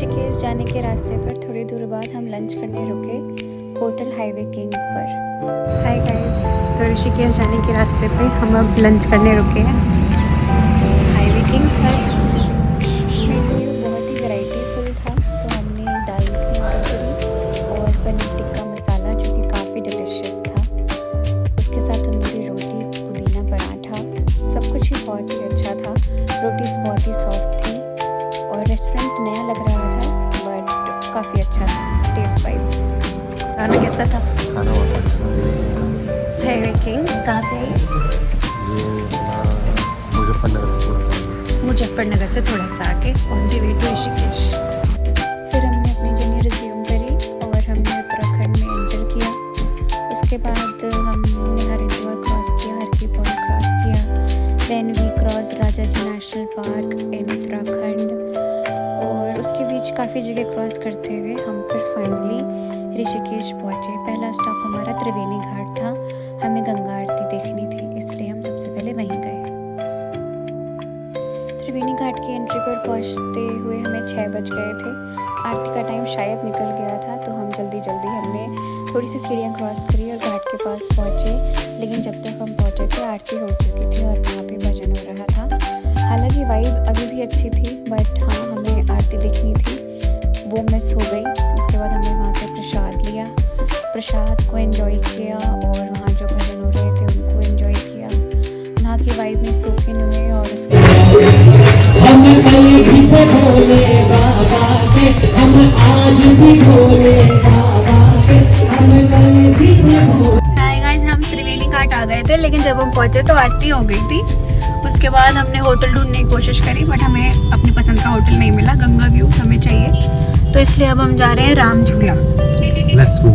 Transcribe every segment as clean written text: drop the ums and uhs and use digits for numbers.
ऋषिकेश जाने के रास्ते पर थोड़ी दूर बाद हम लंच करने रुके होटल हाईवे किंग पर। हाय गाइस, तो ऋषिकेश जाने के रास्ते पे हम अब लंच करने रुके हैं हाईवे किंग पर। मेन्यू बहुत ही वैरायटीफुल था, तो हमने दाल मखनी ऑर्डर करी और पनीर टिक्का मसाला जो कि काफ़ी डिलिशियस था। उसके साथ तंदूरी रोटी, पुदीना पराठा, सब कुछ ही बहुत ही अच्छा था। रोटीज़ बहुत ही सॉफ्ट थी और रेस्टोरेंट नया लग रहा था बट काफ़ी अच्छा था टेस्ट वाइज। खाना कैसा था? खाना बहुत अच्छा था। हाईवे किंग कहाँ पे है? ये मुजफ्फरनगर से थोड़ा सा आगे on the way to Rishikesh. फिर हमने अपनी जर्नी रिज्यूम करी और हमने उत्तराखंड में एंटर किया। उसके बाद हमने हरिद्वार क्रॉस किया, हर की पौड़ी क्रॉस किया, then we cross Rajaji national park in Uttarakhand और उसके बीच काफ़ी जगह क्रॉस करते हुए हम फिर फाइनली ऋषिकेश पहुँचे। पहला स्टॉप हमारा त्रिवेणी घाट था। हमें गंगा आरती देखनी थी, इसलिए हम सबसे पहले वहीं गए। त्रिवेणी घाट की एंट्री पर पहुंचते हुए हमें 6 बज गए थे। आरती का टाइम शायद निकल गया था, तो हम जल्दी हमने थोड़ी सी सीढ़ियाँ क्रॉस करी और घाट के पास पहुंचे। लेकिन जब तक हम पहुंचे थे आरती हो चुकी थी और वहाँ पे भजन हो रहा था। हालांकि वाइब अभी भी अच्छी थी, बट हाँ, हमें आरती देखनी थी, वो मिस हो गई। उसके बाद हमने वहाँ से प्रसाद लिया, प्रसाद को एंजॉय किया और वहाँ जो भजन हो रहे थे उनको एंजॉय किया। वहाँ की वाइब में सोके हुए और उसके हम कल भी थे भोले बाबा के, हम आज भी भोले बाबा के, हम कल भी थे भोले। हाय गाइस, हम त्रिवेणी घाट आ गए थे, लेकिन जब हम पहुंचे तो आरती हो गई थी। उसके बाद हमने होटल ढूंढने की कोशिश करी बट हमें अपनी पसंद का होटल नहीं मिला। गंगा व्यू हमें चाहिए, तो इसलिए अब हम जा रहे हैं राम झूला। Let's go.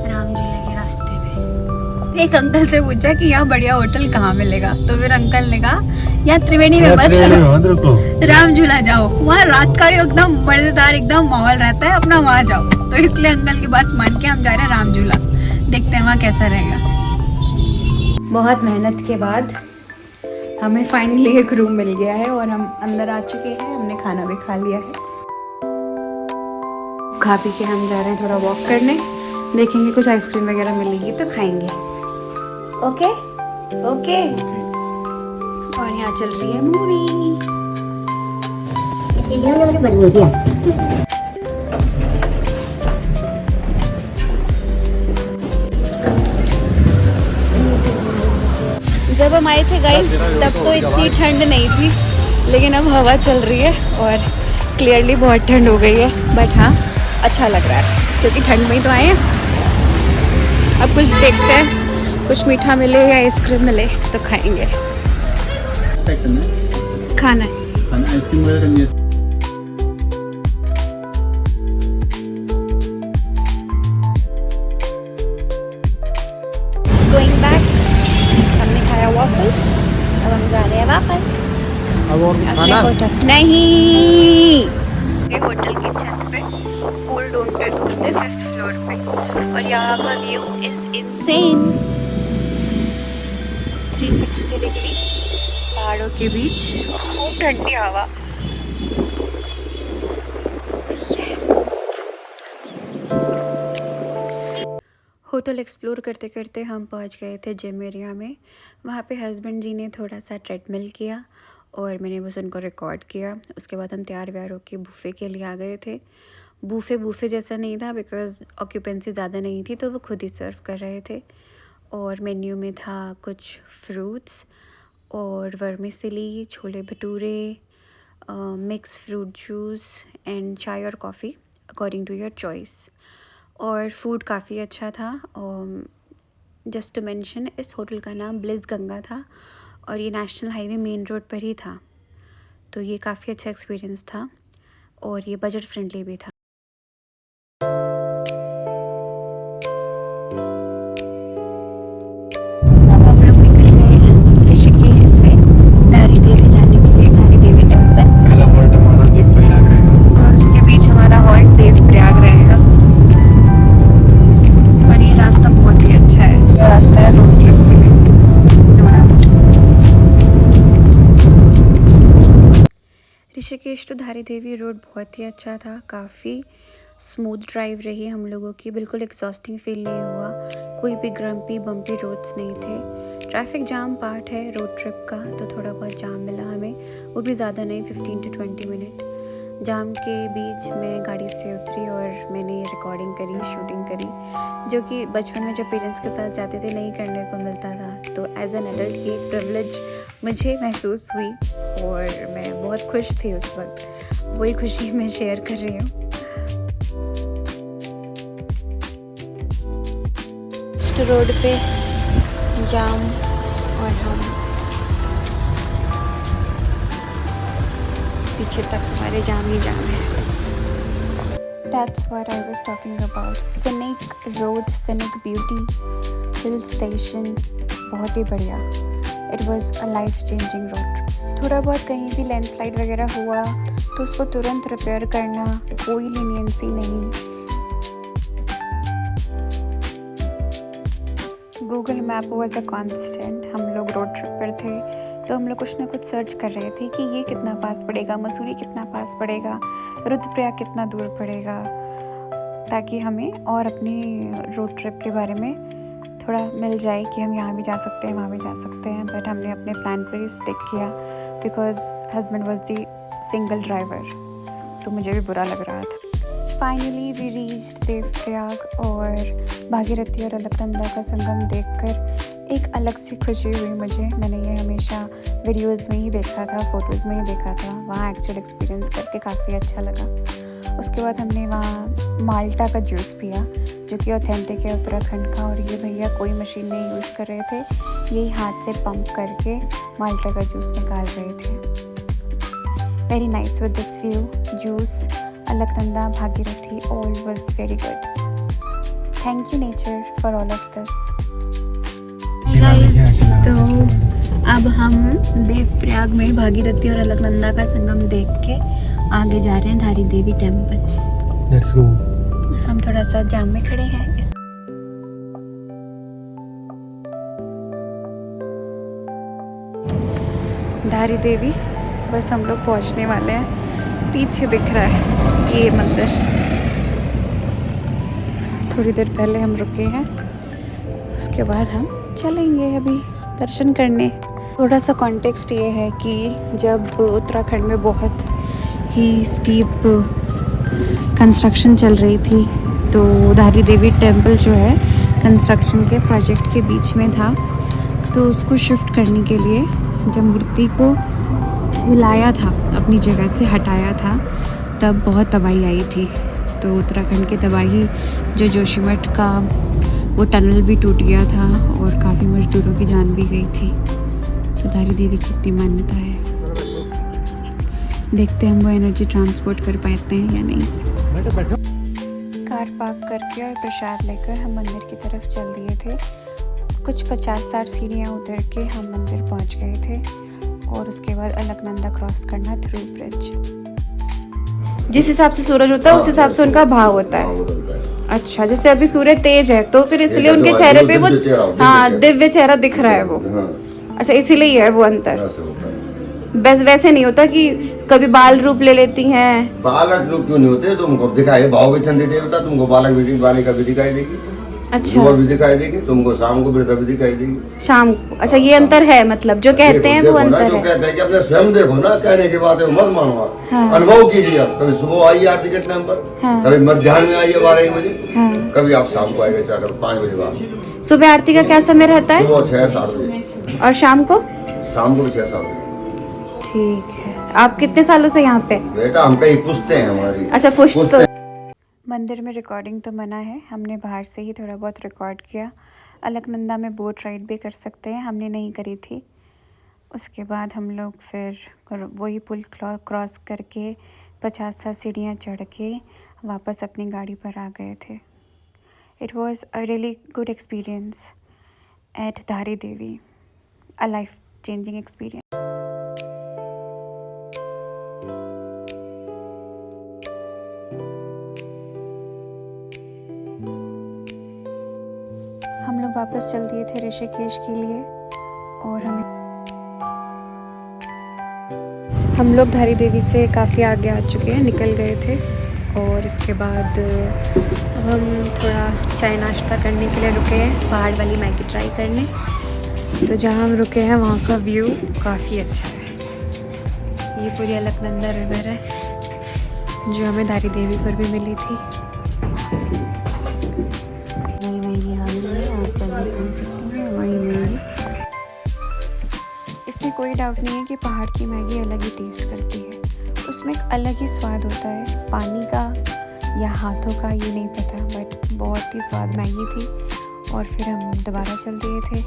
राम झूले के रास्ते में एक अंकल से पूछा कि यहाँ बढ़िया होटल कहाँ मिलेगा, तो फिर अंकल ने कहा यहाँ त्रिवेणी में मत राम झूला जाओ, वहाँ रात का एकदम मजेदार एकदम माहौल रहता है, अपना वहाँ जाओ। तो इसलिए अंकल की बात मान के हम जा रहे हैं राम झूला। देखते हैं वहाँ कैसा रहेगा। बहुत मेहनत के बाद हमें फाइनली एक रूम मिल गया है और हम अंदर आ चुके हैं। हमने खाना भी खा लिया है। खा पी के हम जा रहे हैं थोड़ा वॉक करने। देखेंगे कुछ आइसक्रीम वगैरह मिलेगी तो खाएंगे। Okay okay. और यहाँ चल रही है मूवी। जब हम आए थे गाइस तब तो इतनी ठंड नहीं थी, लेकिन अब हवा चल रही है और क्लियरली बहुत ठंड हो गई है। बट हाँ, अच्छा लग रहा है क्योंकि ठंड में ही तो आए हैं। अब कुछ देखते हैं, कुछ मीठा मिले या आइसक्रीम मिले तो खाएंगे। खाना है आइसक्रीम वगैरह करनी है। Going back. हमने खाया वॉफल, अब हम जा रहे हैं वापस अब और खाना होटल। नहीं, होटल की छत पे पूल ढूंढते 5th फ्लोर पे, और यहाँ का व्यू इज इनसेन। 360 डिग्री पहाड़ों के बीच, खूब ठंडी हवा। होटल एक्सप्लोर करते करते हम पहुंच गए थे जिम एरिया में। वहाँ पे हस्बैंड जी ने थोड़ा सा ट्रेडमिल किया और मैंने बस उनको रिकॉर्ड किया। उसके बाद हम तैयार व्यार होकर बूफे के लिए आ गए थे। बूफे जैसा नहीं था बिकॉज़ ऑक्यूपेंसी ज़्यादा नहीं थी, तो वो खुद ही सर्व कर रहे थे। और मेन्यू में था कुछ फ्रूट्स और vermicelli, chole bhature, mix fruit juice and चाय और coffee according to your choice. और फूड काफ़ी अच्छा था। जस्ट टू मेंशन, इस होटल का नाम ब्लिस गंगा था और ये नेशनल हाईवे मेन रोड पर ही था, तो ये काफ़ी अच्छा एक्सपीरियंस था और ये बजट फ्रेंडली भी था। अब हम लोग निकल गए हैं ऋषिकेश से धारी देवी जाने के लिए, धारी देवी टेम्पल। पहला हॉल्ट हमारा देवप्रयाग रहेगा और उसके बीच हमारा हॉल्ट देवप्रयाग रहेगा। और ये रास्ता बहुत ही अच्छा है, ये रास्ता है रोड ट्रिप के लिए। ऋषिकेश टू धारी देवी रोड बहुत ही अच्छा था, काफ़ी स्मूथ ड्राइव रही हम लोगों की, बिल्कुल एग्जॉस्टिंग फील नहीं हुआ, कोई भी ग्रम्पी बम्पी रोड्स नहीं थे। ट्रैफिक जाम पार्ट है रोड ट्रिप का, तो थोड़ा बहुत जाम मिला हमें, वो भी ज़्यादा नहीं, 15 to 20 मिनट। जाम के बीच मैं गाड़ी से उतरी और मैंने रिकॉर्डिंग करी, शूटिंग करी, जो कि बचपन में जब पेरेंट्स के साथ जाते थे नहीं करने को मिलता था। तो एज एन एडल्ट ये एक प्रिविलेज मुझे महसूस हुई और मैं बहुत खुश थी उस वक्त, वही खुशी मैं शेयर कर रही हूँ। रोड पे जाम और हम पीछे तक हमारे जाम ही जाम है। That's what I was talking about. Scenic roads, scenic beauty, hill station, बहुत ही बढ़िया। It was a life-changing road. थोड़ा बहुत कहीं भी लैंडस्लाइड वगैरह हुआ तो उसको तुरंत रिपेयर करना, कोई लीनियंसी नहीं। Google map was a constant. हम लोग रोड ट्रिप पर थे तो हम लोग कुछ ना कुछ सर्च कर रहे थे कि ये कितना पास पड़ेगा, मसूरी कितना पास पड़ेगा, रुद्रप्रयाग कितना दूर पड़ेगा, ताकि हमें और अपनी रोड ट्रिप के बारे में थोड़ा मिल जाए कि हम यहाँ भी जा सकते हैं, वहाँ भी जा सकते हैं। बट हमने अपने प्लान पर ही स्टिक किया because husband was the single driver, तो मुझे भी बुरा लग रहा था। फाइनली वी रीच्ड देवप्रयाग और भागीरथी और अलकनंदा का संगम देखकर एक अलग सी खुशी हुई मुझे। मैंने ये हमेशा वीडियोस में ही देखा था, फ़ोटोज़ में ही देखा था, वहाँ एक्चुअल एक्सपीरियंस करके काफ़ी अच्छा लगा। उसके बाद हमने वहाँ माल्टा का जूस पिया जो कि ऑथेंटिक है उत्तराखंड का, और ये भैया कोई मशीन नहीं यूज़ कर रहे थे, यही हाथ से पंप करके माल्टा का जूस निकाल रहे थे। Very nice with this view, juice, Alaknanda, Bhagirathi, all was very good. Thank you nature for all of this. Hi guys, तो अब हम देवप्रयाग में भागीरथी और अलकनंदा का संगम देख के आगे जा रहे हैं धारी देवी टेम्पल। Let's go. हम थोड़ा सा जाम में खड़े हैं। धारी देवी बस हम लोग पहुंचने वाले हैं, पीछे दिख रहा है ये मंदिर। थोड़ी देर पहले हम रुके हैं, उसके बाद हम चलेंगे अभी दर्शन करने। थोड़ा सा कॉन्टेक्स्ट ये है कि जब उत्तराखंड में बहुत ही स्टीप कंस्ट्रक्शन चल रही थी तो धारी देवी टेम्पल जो है कंस्ट्रक्शन के प्रोजेक्ट के बीच में था, तो उसको शिफ्ट करने के लिए जब मूर्ति को हिलाया था, अपनी जगह से हटाया था, तब बहुत तबाही आई थी। तो उत्तराखंड की तबाही जो जोशीमठ का वो टनल भी टूट गया था और काफ़ी मजदूरों की जान भी गई थी। तो धारी देवी की इतनी मान्यता है, देखते हैं हम वो एनर्जी ट्रांसपोर्ट कर पाते हैं या नहीं। कार पार्क करके और प्रसाद लेकर हम मंदिर की तरफ चल दिए थे। कुछ 50-60 सीढ़ियाँ उतर के हम मंदिर पहुँच गए थे और उसके बाद अलकनंदा क्रॉस करना थ्रू ब्रिज। जिस हिसाब से सूरज होता है उस हिसाब से उनका भाव होता है। अच्छा, जैसे अभी सूर्य तेज है तो फिर इसलिए उनके चेहरे पे वो दिव्य चेहरा दिख रहा है वो। अच्छा, इसीलिए है वो अंतर। बस वैसे नहीं होता कि कभी बाल रूप ले लेती हैं। बालक रूप क्यों नहीं होते? तुमको दिखाई भाव भी चंदी देवता, तुमको बालक भी बालिका भी दिखाई देगी। अच्छा, सुबह भी दिखाई देगी, तुमको शाम को वृद्धा भी दिखाई देगी। शाम को। अच्छा, ये अंतर है, मतलब जो कहते हैं वो अंतर जो है। कहते हैं कि अपने स्वयं देखो ना, कहने की बात है मत मानो आप। हाँ। अनुभव कीजिए आप। कभी सुबह आइए आरती के टाइम पर, हाँ। कभी मध्याह्न में आइए 12 बजे, हाँ। कभी आप शाम को आएंगे 4-5 बजे बाद। सुबह आरती का क्या समय रहता है? सुबह 6-7 बजे और शाम को? शाम को भी 6-7 बजे। ठीक है। आप कितने सालों से यहाँ पे? बेटा हम कहीं पूछते हैं हमारी। अच्छा, पूछते। मंदिर में रिकॉर्डिंग तो मना है, हमने बाहर से ही थोड़ा बहुत रिकॉर्ड किया। अलकनंदा में बोट राइड भी कर सकते हैं, हमने नहीं करी थी। उसके बाद हम लोग फिर वही पुल क्रॉस करके 50-60 सीढ़ियाँ चढ़ के वापस अपनी गाड़ी पर आ गए थे। It was a really good experience eight धारी देवी, अ लाइफ चेंजिंग एक्सपीरियंस। हम लोग वापस चल दिए थे ऋषिकेश के लिए और हमें हम लोग धारी देवी से काफ़ी आगे आ चुके हैं, निकल गए थे। और इसके बाद अब हम थोड़ा चाय नाश्ता करने के लिए रुके हैं, पहाड़ वाली मैगी ट्राई करने। तो जहाँ हम रुके हैं वहाँ का व्यू काफ़ी अच्छा है। ये पूरी अलकनंदा रिवर है जो हमें धारी देवी पर भी मिली थी। नई मैगी आ गई है, आप सब भी खा सकते हैं हमारी मैगी। इसमें कोई डाउट नहीं है कि पहाड़ की मैगी अलग ही टेस्ट करती है, उसमें एक अलग ही स्वाद होता है। पानी का या हाथों का ये नहीं पता, बट बहुत ही स्वाद मैगी थी। और फिर हम दोबारा चल दिए थे।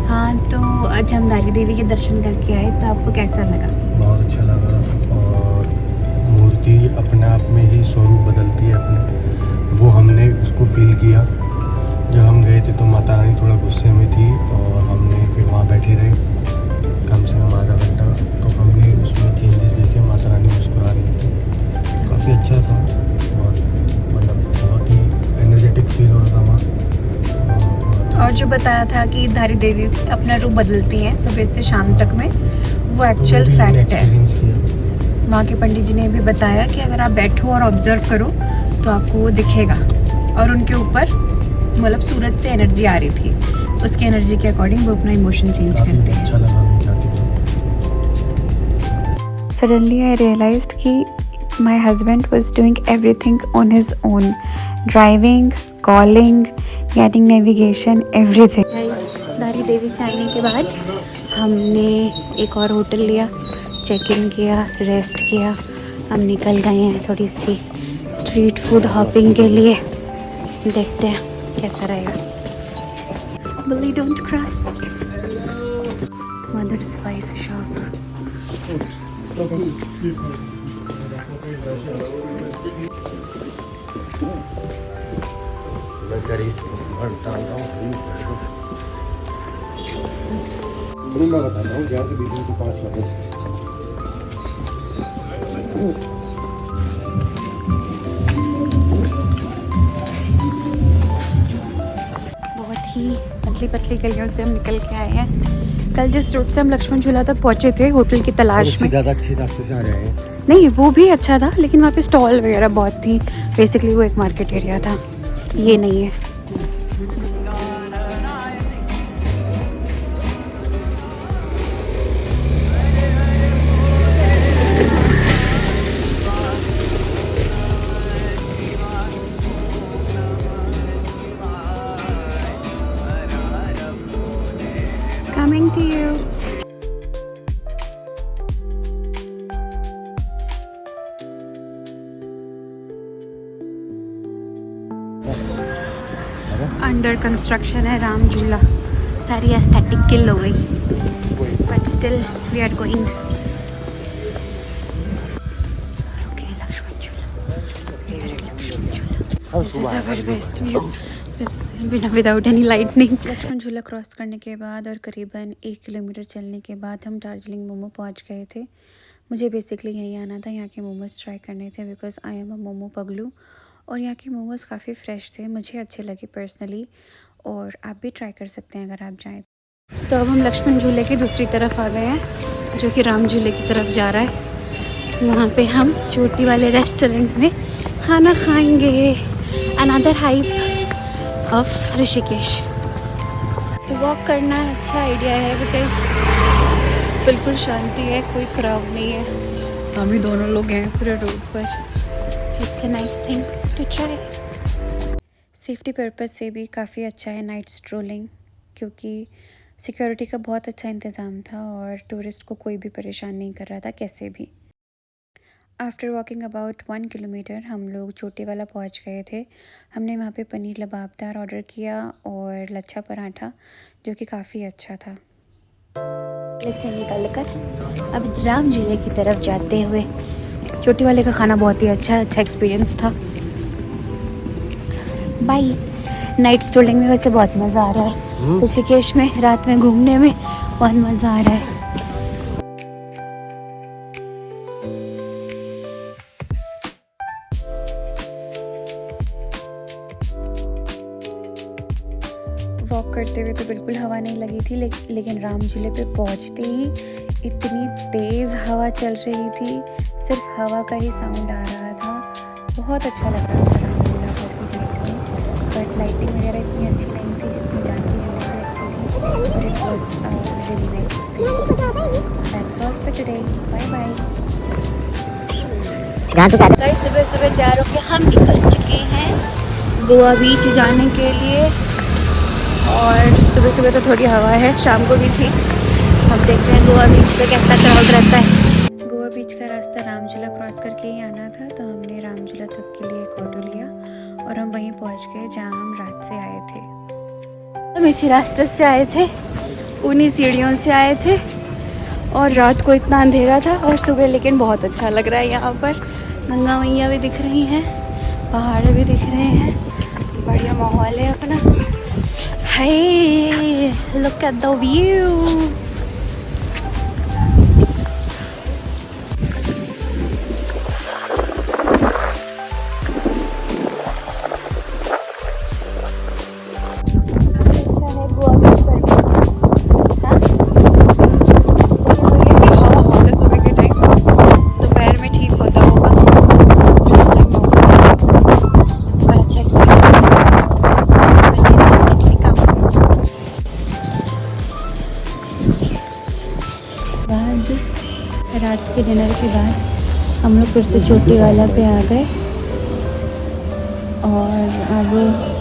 हाँ, तो आज हम धारी देवी के दर्शन करके आए, तो आपको कैसा लगा? बहुत अच्छा लगा। और मूर्ति अपने आप में ही स्वरूप बदलती है अपने, वो हमने उसको फील किया। जब हम गए थे तो माता रानी थोड़ा गुस्से में थी और हमने फिर वहाँ बैठे रहे कम से कम आधा घंटा। तो हमने उसमें चेंजेस देखे, माता रानी मुस्कुरा रही थी, काफ़ी अच्छा था। और मतलब बहुत ही एनर्जेटिक फील हो रहा था वहाँ। और जो बताया था कि धारी देवी अपना रूप बदलती हैं सुबह से शाम तक में, वो एक्चुअल फैक्ट है। वहाँ के पंडित जी ने भी बताया कि अगर आप बैठो और ऑब्जर्व करो तो आपको वो दिखेगा। और उनके ऊपर मतलब सूरज से एनर्जी आ रही थी, उसकी एनर्जी के अकॉर्डिंग वो अपना इमोशन चेंज करते हैं। अच्छा लगा। Suddenly I realized कि my husband was doing everything on his own, driving, calling, getting navigation, everything. धारी देवी से आने के बाद हमने एक और होटल लिया, चेक इन किया, रेस्ट किया। हम निकल गए हैं थोड़ी सी स्ट्रीट फूड हॉपिंग के लिए, देखते हैं कैसा रहेगा। Billy, don't cross. Mother spice shop. मैं करी इसको घंटा मैं बताता हूँ 11 से 20 मिनट 5 लगे। बहुत ही पतली पतली गलियों से हम निकल के आए हैं। कल जिस रूट से हम लक्ष्मण झूला तक पहुंचे थे होटल की तलाश में, ज़्यादा अच्छे रास्ते से आ रहे हैं। नहीं वो भी अच्छा था, लेकिन वहाँ पे स्टॉल वगैरह बहुत थी। बेसिकली वो एक मार्केट एरिया था, ये नहीं है। Coming to you. Under construction है राम झूला, सारी एस्थेटिक किल हो गई, but still we are going. Okay, Lakshman Jhula, this is our best view without any lightning. Lakshman Jhula cross करने के बाद और करीबन 1 किलोमीटर चलने के बाद हम दार्जिलिंग मोमो पहुंच गए थे। मुझे बेसिकली यहीं आना था, यहाँ के मोमोज ट्राई करने थे, because I am a momo पगलू। और यहाँ के मोमोज़ काफ़ी फ़्रेश थे, मुझे अच्छे लगे पर्सनली, और आप भी ट्राई कर सकते हैं अगर आप जाएँ। तो अब हम लक्ष्मण झूले की दूसरी तरफ आ गए हैं, जो कि राम झूले की तरफ जा रहा है। वहाँ पे हम चोटी वाले रेस्टोरेंट में खाना खाएंगे। Another hype of Rishikesh. Walk करना अच्छा आइडिया है, बिकॉज बिल्कुल शांति है, कोई क्राउड नहीं है। हम ही दोनों लोग हैं पूरे रोड पर। It's a nice thing to try. Safety purpose से भी काफ़ी अच्छा है नाइट स्ट्रोलिंग, क्योंकि सिक्योरिटी का बहुत अच्छा इंतज़ाम था और टूरिस्ट को कोई भी परेशान नहीं कर रहा था कैसे भी। आफ्टर वॉकिंग अबाउट 1 किलोमीटर हम लोग चोटी वाला पहुंच गए थे। हमने वहाँ पे पनीर लबाबदार ऑर्डर किया और लच्छा पराठा, जो कि काफ़ी अच्छा था। से निकल कर अब राम झूले की तरफ जाते हुए, चोटी वाले का खाना बहुत ही अच्छा एक्सपीरियंस था। बाय। नाइट स्ट्रोलिंग में वैसे बहुत मज़ा आ रहा है, ऋषिकेश में रात में घूमने में बहुत मज़ा आ रहा है। करते हुए तो बिल्कुल हवा नहीं लगी थी, लेकिन राम झूले पे पहुंचते ही इतनी तेज़ हवा चल रही थी, सिर्फ हवा का ही साउंड आ रहा था। बहुत अच्छा लग रहा था राम झूला पब्लिक नाइट में, बट लाइटिंग वगैरह इतनी अच्छी नहीं थी जितनी जानकी झूले पे अच्छी थी, और it was really nice experience. That's all for today, bye bye. सुबह सुबह तैयार होकर हम निकल चुके हैं गोवा बीच जाने के लिए, और सुबह सुबह तो थोड़ी हवा है, शाम को भी थी। हम देखते हैं गोवा बीच पे कैसा क्राउड रहता है। गोवा बीच का रास्ता राम झूला क्रॉस करके ही आना था, तो हमने राम झूला तक के लिए एक ऑटो लिया और हम वहीं पहुंच गए जहां हम रात से आए थे। हम इसी रास्ते से आए थे, उन्हीं सीढ़ियों से आए थे, और रात को इतना अंधेरा था और सुबह लेकिन बहुत अच्छा लग रहा है। यहाँ पर गंगा मैया भी दिख रही हैं, पहाड़ भी दिख रहे हैं, बढ़िया माहौल है अपना। हाय, लुक एट द व्यू। रात के डिनर के बाद हम लोग फिर से चोटी वाला पे आ गए, और अब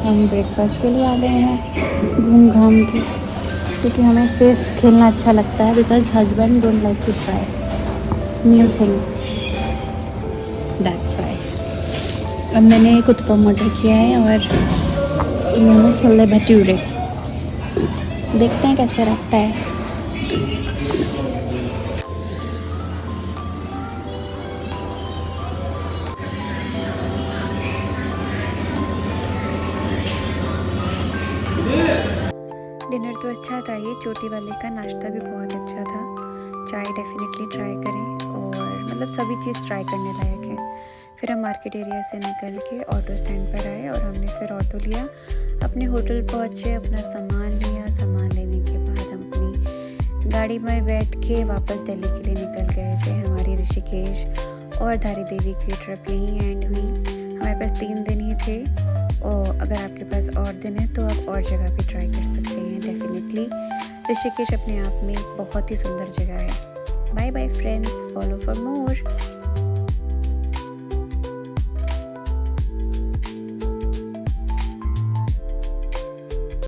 हम ब्रेकफास्ट के लिए आ गए हैं घूम घाम के, क्योंकि हमें सिर्फ खेलना अच्छा लगता है, because husband don't like to try new things, that's why. अब मैंने एक उत्पम ऑर्डर किया है और इन्होंने छोले भटूरे, देखते हैं कैसे लगता है। डिनर तो अच्छा था, ये चोटी वाले का नाश्ता भी बहुत अच्छा था। चाय डेफिनेटली ट्राई करें, और मतलब सभी चीज़ ट्राई करने लायक है। फिर हम मार्केट एरिया से निकल के ऑटो स्टैंड पर आए और हमने फिर ऑटो लिया, अपने होटल पहुँचे, अपना सामान लिया। सामान लेने के बाद हम अपनी गाड़ी में बैठ के वापस दिल्ली के लिए निकल गए थे। हमारी ऋषिकेश और धारी देवी की ट्रिप यहीं एंड हुई। हमारे पास 3 दिन ही थे, और अगर आपके पास और दिन है तो आप और जगह भी ट्राई कर सकते हैं। डेफिनेटली ऋषिकेश अपने आप में एक बहुत ही सुंदर जगह है। Bye bye friends, follow for more.